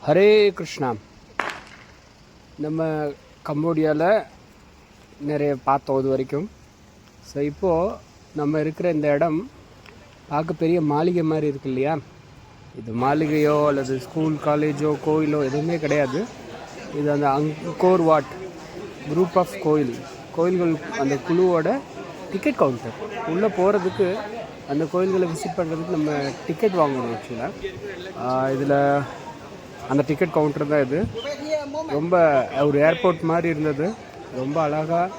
ஹரே கிருஷ்ணா. நம்ம கம்போடியாவில் நிறைய பார்த்தோம் இது வரைக்கும். ஸோ இப்போது நம்ம இருக்கிற இந்த இடம் பார்க்க பெரிய மாளிகை மாதிரி இருக்கு இல்லையா? இது மாளிகையோ அல்லது ஸ்கூல் காலேஜோ கோயிலோ எதுவுமே கிடையாது. இது அந்த அங்கோர் வாட் குரூப் ஆஃப் கோயில்கள் அந்த குழுவோட டிக்கெட் கவுண்டர். உள்ளே போகிறதுக்கு அந்த கோயில்களை விசிட் பண்ணுறதுக்கு நம்ம டிக்கெட் வாங்கணும். ஆக்சுவலாக இதில் அந்த டிக்கெட் கவுண்டர் தான் இது. ரொம்ப ஒரு ஏர்போர்ட் மாதிரி இருந்தது. ரொம்ப அழகாக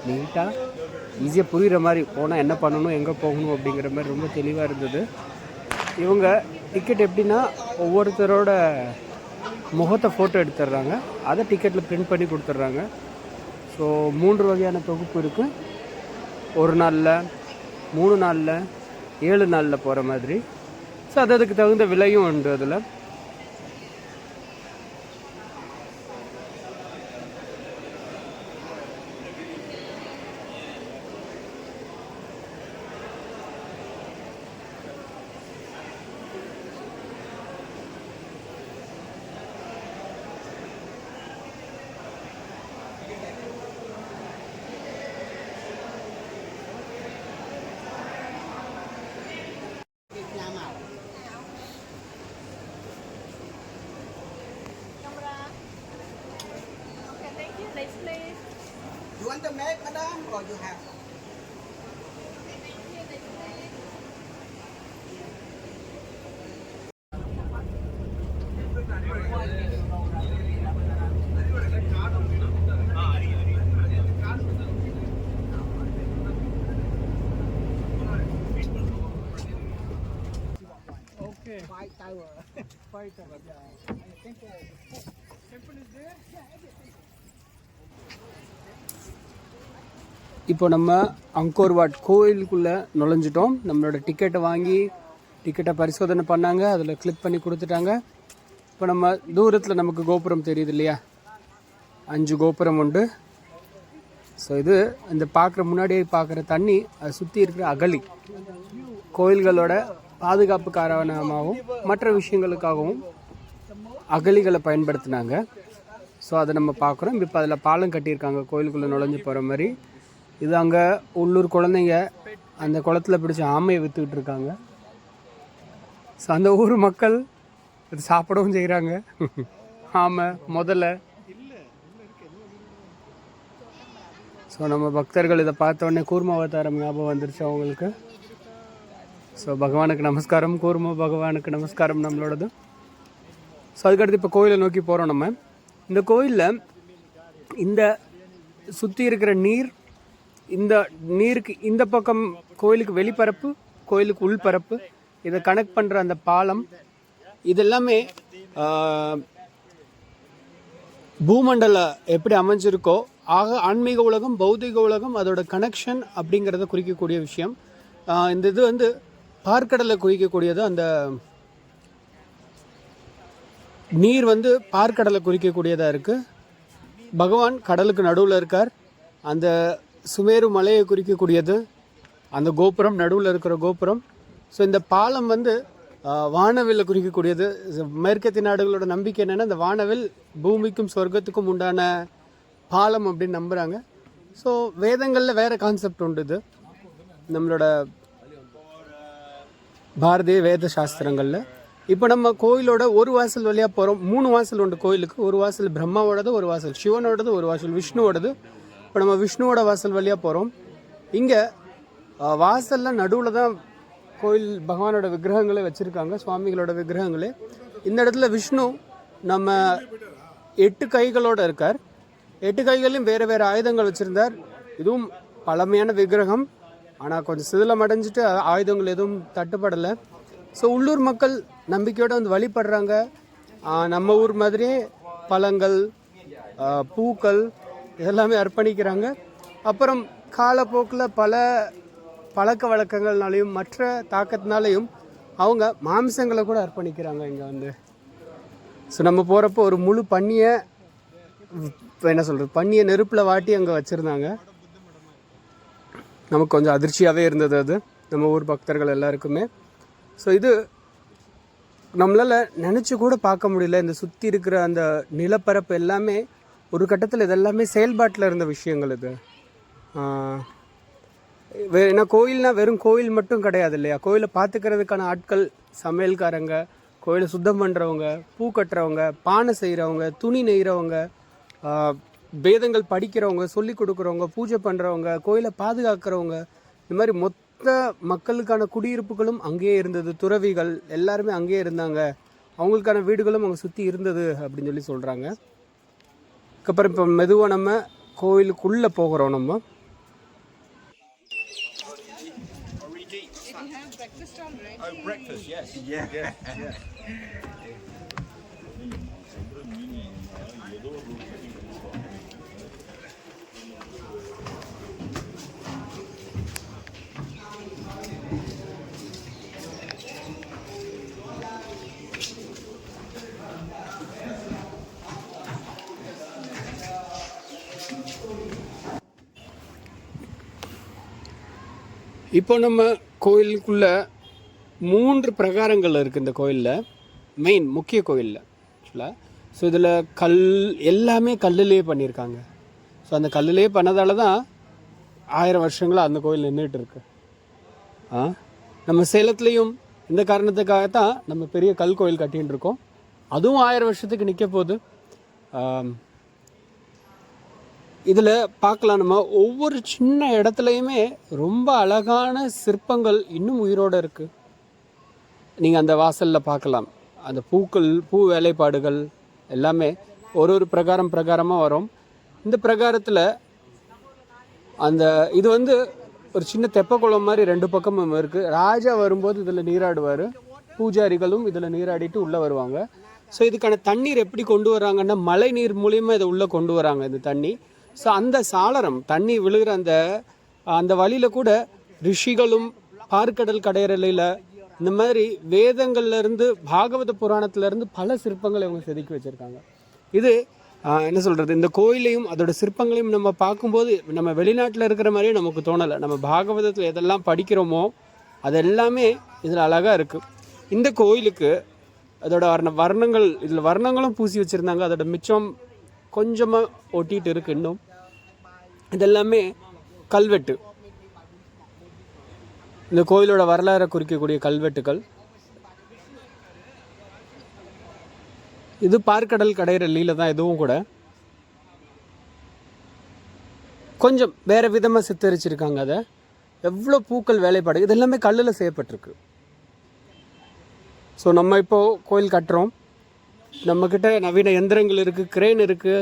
நீட்டாக ஈஸியாக புரிகிற மாதிரி போனால் என்ன பண்ணணும் எங்கே போகணும் அப்படிங்கிற மாதிரி ரொம்ப தெளிவாக இருந்தது. இவங்க டிக்கெட் எப்படின்னா ஒவ்வொருத்தரோட முகத்தை ஃபோட்டோ எடுத்துடுறாங்க, அதை டிக்கெட்டில் பிரிண்ட் பண்ணி கொடுத்துட்றாங்க. ஸோ 3 வகையான தொகுப்பு இருக்குது. 1 நாளில், 3 நாளில், 7 நாளில் போகிற மாதிரி. ஸோ அதுக்கு தகுந்த விலையும் உண்டு அதில். You want the milk, madam, or you have? Okay. Five tower. Five tower. Yeah. Temple. Temple is there? இப்போ நம்ம அங்கோர் வாட் கோயிலுக்குள்ளே நுழைஞ்சிட்டோம். நம்மளோட டிக்கெட்டை வாங்கி டிக்கெட்டை பரிசோதனை பண்ணாங்க, அதில் கிளிக் பண்ணி கொடுத்துட்டாங்க. இப்போ நம்ம தூரத்தில் நமக்கு கோபுரம் தெரியுது இல்லையா? 5 கோபுரம் உண்டு. ஸோ இது இந்த முன்னாடியே பார்க்குற தண்ணி அதை சுற்றி இருக்கிற அகழி கோயில்களோட பாதுகாப்பு காரணமாகவும் மற்ற விஷயங்களுக்காகவும் அகழிகளை பயன்படுத்தினாங்க. ஸோ அதை நம்ம பார்க்குறோம். இப்போ அதில் பாலம் கட்டியிருக்காங்க கோயிலுக்குள்ளே நுழைஞ்சு போகிற மாதிரி. இது அங்கே உள்ளூர் குழந்தைங்க அந்த குளத்தில் பிடிச்ச ஆமையை விற்றுக்கிட்டு இருக்காங்க. ஸோ அந்த ஊர் மக்கள் இது சாப்பிடவும் செய்கிறாங்க. ஆமை முதல்ல. ஸோ நம்ம பக்தர்கள் இதை பார்த்தோடனே கூர்ம அவதாரம் ஞாபகம் வந்துருச்சு அவங்களுக்கு. ஸோ பகவானுக்கு நமஸ்காரம், கூர்ம பகவானுக்கு நமஸ்காரம் நம்மளோடது. ஸோ அதுக்கடுத்து இப்போ கோயிலை நோக்கி போகிறோம். நம்ம இந்த கோயிலில் இந்த சுற்றி இருக்கிற நீர், இந்த நீருக்கு இந்த பக்கம் கோயிலுக்கு வெளிப்பரப்பு, கோயிலுக்கு உள்பரப்பு, இதை கனெக்ட் பண்ணுற அந்த பாலம், இதெல்லாமே பூமண்டல எப்படி அமைஞ்சிருக்கோ ஆன்மீக உலகம், பௌதிக உலகம், அதோட கனெக்ஷன் அப்படிங்கிறத குறிக்கக்கூடிய விஷயம். இந்த இது வந்து பார்க்கடலை குறிக்கக்கூடியது. அந்த நீர் வந்து பார்க்கடலை குறிக்கக்கூடியதாக இருக்குது. பகவான் கடலுக்கு நடுவில் இருக்கார். அந்த சுமேரு மலையை குறிக்கக்கூடியது அந்த கோபுரம், நடுவில் இருக்கிற கோபுரம். ஸோ இந்த பாலம் வந்து வானவில்லை குறிக்கக்கூடியது. மேற்கத்திய நாடுகளோட நம்பிக்கை என்னென்னா இந்த வானவில் பூமிக்கும் சொர்க்கத்துக்கும் உண்டான பாலம் அப்படின்னு நம்புகிறாங்க. ஸோ வேதங்களில் வேறு கான்செப்ட் உண்டு. இது நம்மளோட பாரதிய வேத சாஸ்திரங்களில். இப்போ நம்ம கோயிலோட ஒரு வாசல் வழியாக போகிறோம். 3 வாசல் உண்டு கோயிலுக்கு. ஒரு வாசல் பிரம்மாவோடது, ஒரு வாசல் சிவனோடது, ஒரு வாசல் விஷ்ணுவோடது. இப்போ நம்ம விஷ்ணுவோட வாசல் வழியாக போகிறோம். இங்கே வாசலில் நடுவில் தான் கோயில் பகவானோட விக்கிரகங்களே வச்சுருக்காங்க, சுவாமிகளோட விக்கிரகங்களே. இந்த இடத்துல விஷ்ணு நம்ம 8 கைகளோடு இருக்கார். 8 கைகளையும் வேறு வேறு ஆயுதங்கள் வச்சுருந்தார். இதுவும் பழமையான விக்கிரகம், ஆனால் கொஞ்சம் சிதிலம் அடைஞ்சிட்டு ஆயுதங்கள் எதுவும் தட்டுப்படலை. ஸோ உள்ளூர் மக்கள் நம்பிக்கையோடு வந்து வழிபடுறாங்க. நம்ம ஊர் மாதிரியே பழங்கள், பூக்கள் இதெல்லாமே அர்ப்பணிக்கிறாங்க. அப்புறம் காலப்போக்கில் பல பழக்க வழக்கங்கள்னாலையும் மற்ற தாக்கத்தினாலையும் அவங்க மாம்சங்களை கூட அர்ப்பணிக்கிறாங்க இங்கே வந்து. ஸோ நம்ம போகிறப்போ ஒரு முழு பன்னியை பன்னியை நெருப்பில் வாட்டி அங்கே வச்சுருந்தாங்க. நமக்கு கொஞ்சம் அதிர்ச்சியாகவே இருந்தது அது, நம்ம ஊர் பக்தர்கள் எல்லாருக்குமே. ஸோ இது நம்மளால் நினச்சி கூட பார்க்க முடியல. இந்த சுற்றி இருக்கிற அந்த நிலப்பரப்பு எல்லாமே ஒரு கட்டத்தில் இதெல்லாமே செயல்பாட்டில் இருந்த விஷயங்கள் இது. ஏன்னா கோயில்னால் வெறும் கோயில் மட்டும் கிடையாது இல்லையா. கோயிலை பார்த்துக்கிறதுக்கான ஆட்கள், சமையல்காரங்க, கோயிலை சுத்தம் பண்ணுறவங்க, பூ கட்டுறவங்க, பானை செய்கிறவங்க, துணி நெய்கிறவங்க, வேதங்கள் படிக்கிறவங்க, சொல்லி கொடுக்குறவங்க, பூஜை பண்ணுறவங்க, கோயிலை பாதுகாக்கிறவங்க, இந்த மாதிரி மொத்த மக்களுக்கான குடியிருப்புகளும் அங்கேயே இருந்தது. துறவிகள் எல்லாருமே அங்கேயே இருந்தாங்க. அவங்களுக்கான வீடுகளும் அங்கே சுற்றி இருந்தது அப்படின்னு சொல்கிறாங்க. அதுக்கப்புறம் இப்போ மெதுவாக நம்ம கோயிலுக்குள்ளே போகிறோம். நம்ம Breakfast, yes. Yeah. இப்போ நம்ம கோயிலுக்குள்ளே 3 பிரகாரங்கள் இருக்குது இந்த கோயிலில், மெயின் முக்கிய கோயிலில் ஆக்சுவலாக. ஸோ இதில் கல் எல்லாமே கல்லுலேயே பண்ணியிருக்காங்க. ஸோ அந்த கல்லுலேயே பண்ணதால தான் 1000 வருஷங்களாக அந்த கோயில் நின்றுட்டு இருக்கு. நம்ம சேலத்துலேயும் இந்த காரணத்துக்காகத்தான் நம்ம பெரிய கல் கோயில் கட்டின்னு இருக்கோம். அதுவும் 1000 வருஷத்துக்கு நிற்க போகுது. இதில் பார்க்கலாம், நம்ம ஒவ்வொரு சின்ன இடத்துலையுமே ரொம்ப அழகான சிற்பங்கள் இன்னும் உயிரோடு இருக்குது. நீங்கள் அந்த வாசலில் பார்க்கலாம். அந்த பூக்கள், பூ வேலைப்பாடுகள் எல்லாமே ஒரு பிரகாரமாக வரும். இந்த பிரகாரத்தில் அந்த இது வந்து ஒரு சின்ன தெப்பக்குளம் மாதிரி 2 பக்கமும் இருக்குது. ராஜா வரும்போது இதில் நீராடுவார், பூஜாரிகளும் இதில் நீராடிட்டு உள்ளே வருவாங்க. ஸோ இதுக்கான தண்ணீர் எப்படி கொண்டு வராங்கன்னா, மழை நீர் மூலியமாக இதை உள்ளே கொண்டு வராங்க இந்த தண்ணி. ஸோ அந்த சாளரம் தண்ணி விழுகிற அந்த வழியில் கூட ரிஷிகளும் பார்க்கடல் கடையறையில் இந்த மாதிரி வேதங்கள்லேருந்து, பாகவத புராணத்துலேருந்து பல சிற்பங்களை அவங்க செதுக்கி வச்சுருக்காங்க. இது என்ன சொல்கிறது, இந்த கோயிலையும் அதோட சிற்பங்களையும் நம்ம பார்க்கும்போது நம்ம வெளிநாட்டில் இருக்கிற மாதிரியே நமக்கு தோணலை. நம்ம பாகவதத்தில் எதெல்லாம் படிக்கிறோமோ அதெல்லாமே இதில் அழகாக இருக்குது. இந்த கோயிலுக்கு அதோட வர்ணங்கள், இதில் வர்ணங்களும் பூசி வச்சுருந்தாங்க. அதோட மிச்சம் கொஞ்சமாக ஒட்டிகிட்டு இருக்குது இன்னும். இதெல்லாமே கல்வெட்டு, இந்த கோயிலோட வரலாறை குறிக்கக்கூடிய கல்வெட்டுகள். இது பார்க்கடல் கடையறையில் தான். இதுவும் கூட கொஞ்சம் வேறு விதமாக சித்தரிச்சிருக்காங்க. அதை எவ்வளோ பூக்கள் வேலைப்பாடு, இது எல்லாமே கல்லில் செய்யப்பட்டிருக்கு. ஸோ நம்ம இப்போது கோயில் கட்டுறோம். நம்மக்கிட்ட நவீன எந்திரங்கள் இருக்குது, கிரேன் இருக்குது,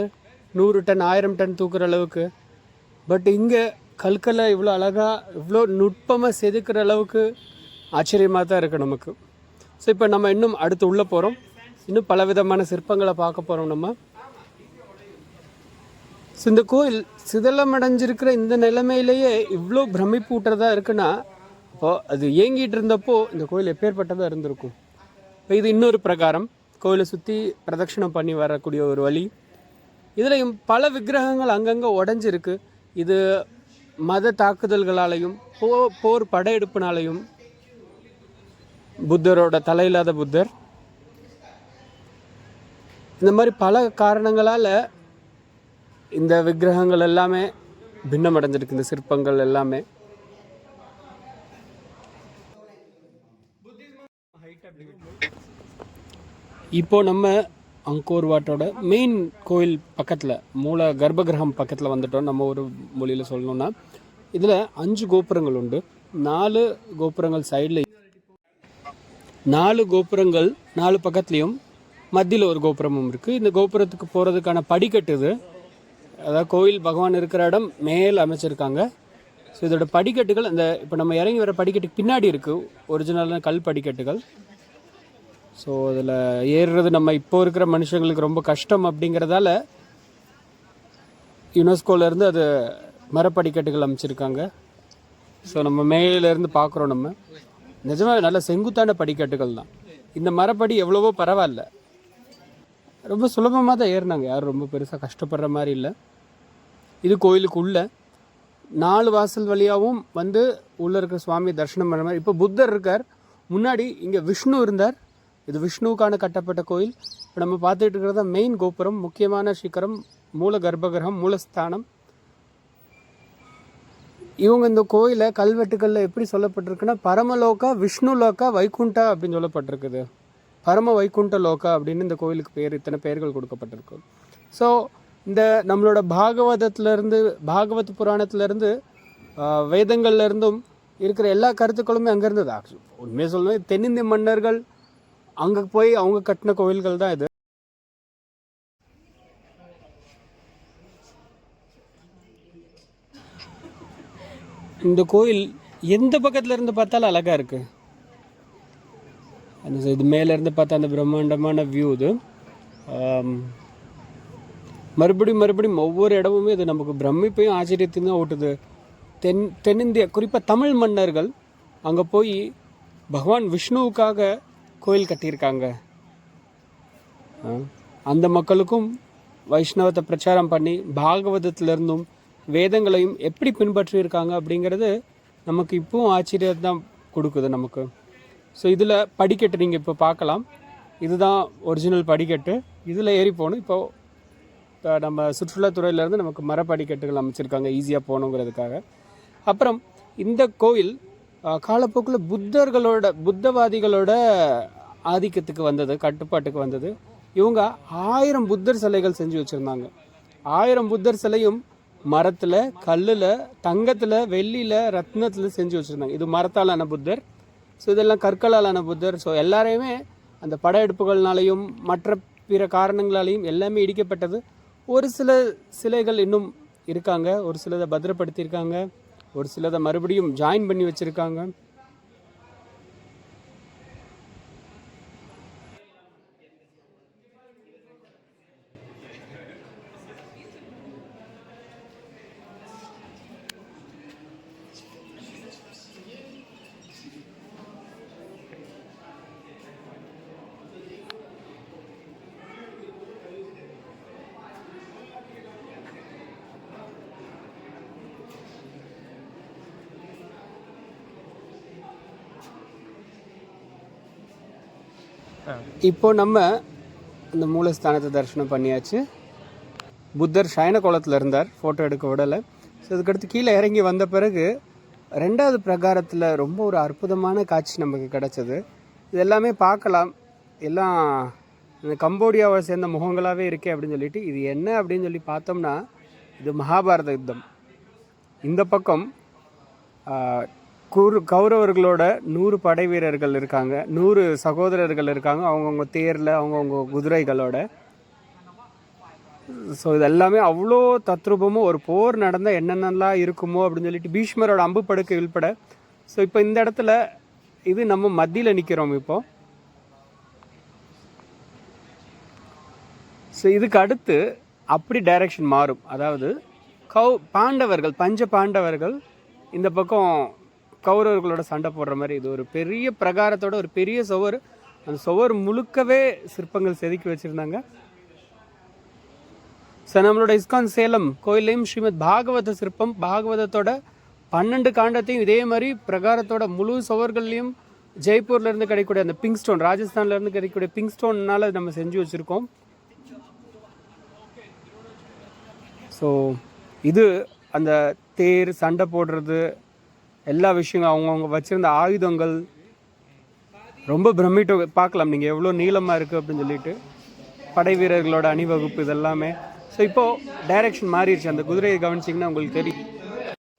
100 டன் 1000 டன் தூக்குற அளவுக்கு. பட் இங்கே கல்கலை இவ்வளோ அழகாக, இவ்வளோ நுட்பமாக செதுக்கிற அளவுக்கு ஆச்சரியமாக தான் இருக்குது நமக்கு. ஸோ இப்போ நம்ம இன்னும் அடுத்து உள்ளே போகிறோம். இன்னும் பலவிதமான சிற்பங்களை பார்க்க போகிறோம் நம்ம. ஸோ இந்த கோயில் சிதலமடைஞ்சிருக்கிற இந்த நிலைமையிலேயே இவ்வளோ பிரமிப்பூட்டுறதா இருக்குன்னா, அப்போது அது இயங்கிட்டு இருந்தப்போ இந்த கோயில் எப்பேற்பட்டதாக இருந்திருக்கும். இப்போ இது இன்னொரு பிரகாரம், கோயிலை சுற்றி பிரதட்சணம் பண்ணி வரக்கூடிய ஒரு வழி. இதுலேயும் பல விக்கிரகங்கள் அங்கங்கே உடஞ்சிருக்கு. இது மத தாக்குதல்களாலையும் போர் படையெடுப்பினாலையும், புத்தரோட தலையில்லாத புத்தர், இந்த மாதிரி பல காரணங்களால் இந்த விக்கிரகங்கள் எல்லாமே பின்னமடைஞ்சிருக்கு. இந்த சிற்பங்கள் எல்லாமே இப்போது நம்ம அங்கோர் வாட்டோட மெயின் கோயில் பக்கத்தில், மூல கர்ப்பகிரகம் பக்கத்தில் வந்துட்டோம். நம்ம ஒரு மொழியில் சொல்லணுன்னா இதில் 5 கோபுரங்கள் உண்டு. 4 கோபுரங்கள் சைடில், 4 கோபுரங்கள் 4 பக்கத்துலேயும், மத்தியில் ஒரு கோபுரமும் இருக்குது. இந்த கோபுரத்துக்கு போகிறதுக்கான படிக்கட்டு இது. அதாவது கோயில் பகவான் இருக்கிற இடம் மேல் அமைச்சிருக்காங்க. ஸோ இதோட படிக்கட்டுகள் அந்த இப்போ நம்ம இறங்கி வர படிக்கட்டுக்கு பின்னாடி இருக்குது ஒரிஜினலான கல் படிக்கட்டுகள். ஸோ அதில் ஏறுறது நம்ம இப்போ இருக்கிற மனுஷங்களுக்கு ரொம்ப கஷ்டம் அப்படிங்கிறதால யுனெஸ்கோலேருந்து அது மரப்படிக்கட்டுகள் அமைச்சிருக்காங்க. ஸோ நம்ம மேலேருந்து பார்க்குறோம். நம்ம நிஜமாக நல்ல செங்குத்தான படிக்கட்டுகள் தான். இந்த மரப்படி எவ்வளவோ பரவாயில்ல, ரொம்ப சுலபமாக தான் ஏறினாங்க. யாரும் ரொம்ப பெருசாக கஷ்டப்படுற மாதிரி இல்லை. இது கோயிலுக்கு உள்ள 4 வாசல் வழியாகவும் வந்து உள்ளே இருக்கிற சுவாமி தரிசனம் பண்ண மாதிரி. இப்போ புத்தர் இருக்கார் முன்னாடி, இங்கே விஷ்ணு இருந்தார், இது விஷ்ணுவுக்கான கட்டப்பட்ட கோயில். இப்போ நம்ம பார்த்துட்டு இருக்கிறது மெயின் கோபுரம், முக்கியமான சிகரம், மூல கர்ப்பகிரகம், மூலஸ்தானம். இவங்க இந்த கோயிலை கல்வெட்டுகளில் எப்படி சொல்லப்பட்டிருக்குன்னா பரமலோகா, விஷ்ணு லோகா, வைகுண்டா அப்படின்னு சொல்லப்பட்டிருக்குது. பரம வைகுண்ட லோகா அப்படின்னு இந்த கோயிலுக்கு பேர், இத்தனை பெயர்கள் கொடுக்கப்பட்டிருக்கு. ஸோ இந்த நம்மளோட பாகவத் புராணத்திலேருந்து வேதங்கள்லேருந்தும் இருக்கிற எல்லா கருத்துக்களுமே அங்கேருந்து தான். உண்மையாக சொல்லணும், தென்னிந்திய மன்னர்கள் அங்கே போய் அவங்க கட்டின கோயில்கள் தான் இது. இந்த கோயில் எந்த பக்கத்தில் இருந்து பார்த்தாலும் அழகாக இருக்குது. அந்த இது மேலேருந்து பார்த்தா அந்த பிரம்மாண்டமான வியூ இது. மறுபடியும் ஒவ்வொரு இடமுமே இது நமக்கு பிரமிப்பையும் ஆச்சரியத்தையும் தான் ஓட்டுது. தென்னிந்திய குறிப்பாக தமிழ் மன்னர்கள் அங்கே போய் பகவான் விஷ்ணுவுக்காக கோயில் கட்டியிருக்காங்க. அந்த மக்களுக்கும் வைஷ்ணவத்தை பிரச்சாரம் பண்ணி பாகவதத்திலிருந்தும் வேதங்களையும் எப்படி பின்பற்றியிருக்காங்க அப்படிங்கிறது நமக்கு இப்போவும் ஆச்சரியத்தான் கொடுக்குது நமக்கு. ஸோ இதில் படிக்கட்டு நீங்கள் இப்போ பார்க்கலாம். இதுதான் ஒரிஜினல் படிக்கட்டு. இதில் ஏறி போகணும். இப்போ நம்ம சுற்றுலாத்துறையிலேருந்து நமக்கு மரப்படிக்கட்டுகள் அமைச்சிருக்காங்க ஈஸியாக போகணுங்கிறதுக்காக. அப்புறம் இந்த கோயில் காலப்போக்கில் புத்தவாதிகளோட ஆதிக்கத்துக்கு வந்தது, கட்டுப்பாட்டுக்கு வந்தது. இவங்க 1000 புத்தர் சிலைகள் செஞ்சு வச்சுருந்தாங்க. 1000 புத்தர் சிலையும் மரத்தில், கல்லில், தங்கத்தில், வெள்ளியில், ரத்னத்தில் செஞ்சு வச்சுருந்தாங்க. இது மரத்தாலான புத்தர். ஸோ இதெல்லாம் கற்களாலான புத்தர். ஸோ எல்லாரையுமே அந்த படையெடுப்புகள்னாலையும் மற்ற பிற காரணங்களாலையும் எல்லாமே இடிக்கப்பட்டது. ஒரு சில சிலைகள் இன்னும் இருக்காங்க, ஒரு சிலதை பத்திரப்படுத்தியிருக்காங்க, ஒரு சிலதை மறுபடியும் ஜாயின் பண்ணி வச்சுருக்காங்க. இப்போ நம்ம இந்த மூலஸ்தானத்தை தரிசனம் பண்ணியாச்சு. புத்தர் சயன கோலத்தில் இருந்தார், ஃபோட்டோ எடுக்க விடலை. ஸோ அதுக்கடுத்து கீழே இறங்கி வந்த பிறகு 2வது பிரகாரத்தில் ரொம்ப ஒரு அற்புதமான காட்சி நமக்கு கிடச்சிது. இது எல்லாமே பார்க்கலாம். எல்லாம் இந்த கம்போடியாவை சேர்ந்த முகங்களாகவே இருக்கே அப்படின்னு சொல்லிட்டு, இது என்ன அப்படின்னு சொல்லி பார்த்தோம்னா இது மகாபாரத யுத்தம். இந்த பக்கம் கௌரவர்களோட 100 படை வீரர்கள் இருக்காங்க, 100 சகோதரர்கள் இருக்காங்க, அவங்கவுங்க தேரில், அவங்கவுங்க குதிரைகளோட. ஸோ இது எல்லாமே அவ்வளோ தத்ரூபமும் ஒரு போர் நடந்தால் என்னென்னலாம் இருக்குமோ அப்படின்னு சொல்லிட்டு பீஷ்மரோட அம்பு படுக்கை உள்பட. ஸோ இப்போ இந்த இடத்துல இது நம்ம மத்தியில் நிற்கிறோம் இப்போது. ஸோ இதுக்கு அடுத்து அப்படி டைரக்ஷன் மாறும். அதாவது பாண்டவர்கள், பஞ்ச பாண்டவர்கள் இந்த பக்கம் கௌரவர்களோட சண்டை போடுற மாதிரி. இது ஒரு பெரிய பிரகாரத்தோட ஒரு பெரிய சுவர். அந்த சுவர் முழுக்கவே சிற்பங்கள் செதுக்கி வச்சுருந்தாங்க. ஸோ நம்மளோட இஸ்கான் சேலம் கோயிலையும் ஸ்ரீமத் பாகவத சிற்பம், பாகவதத்தோட 12 காண்டத்தையும் இதே மாதிரி பிரகாரத்தோட முழு சுவர்கள்லையும் ஜெய்ப்பூர்லேருந்து கிடைக்கக்கூடிய அந்த பிங்க் ஸ்டோன், ராஜஸ்தான்லேருந்து கிடைக்கக்கூடிய பிங்க் ஸ்டோன்னால் நம்ம செஞ்சு வச்சுருக்கோம். ஸோ இது அந்த தேர், சண்டை போடுறது, எல்லா விஷயங்களும், அவங்கவுங்க வச்சுருந்த ஆயுதங்கள் ரொம்ப பிரமிட்டு பார்க்கலாம் நீங்கள் எவ்வளோ நீளமாக இருக்குது அப்படின்னு சொல்லிட்டு. படை வீரர்களோட அணிவகுப்பு இதெல்லாமே. ஸோ இப்போது டைரக்ஷன் மாறிடுச்சு. அந்த குதிரையை கவனிச்சிங்கன்னா உங்களுக்கு தெரியும்.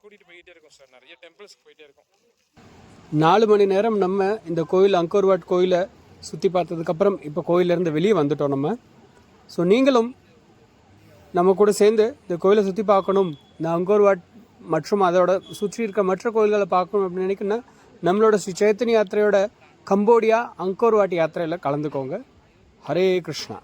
கூட்டிகிட்டு போயிட்டே இருக்கும் சார், நிறைய டெம்பிள்ஸ்க்கு போயிட்டே இருக்கும். 4 மணி நேரம் நம்ம இந்த கோயில், அங்கோர்வாட் கோயிலை சுற்றி பார்த்ததுக்கப்புறம் இப்போ கோயிலேருந்து வெளியே வந்துட்டோம் நம்ம. ஸோ நீங்களும் நம்ம கூட சேர்ந்து இந்த கோயிலை சுற்றி பார்க்கணும், இந்த அங்கோர்வாட் மற்றும் அதோட சுற்றி இருக்க மற்ற கோயில்களை பார்க்கணும் அப்படின்னு நினைக்கணும்னா நம்மளோட ஸ்ரீ சைத்தன்ய யாத்திரையோட கம்போடியா அங்கோர்வாட் யாத்திரையில் கலந்துக்கோங்க. ஹரே கிருஷ்ணா.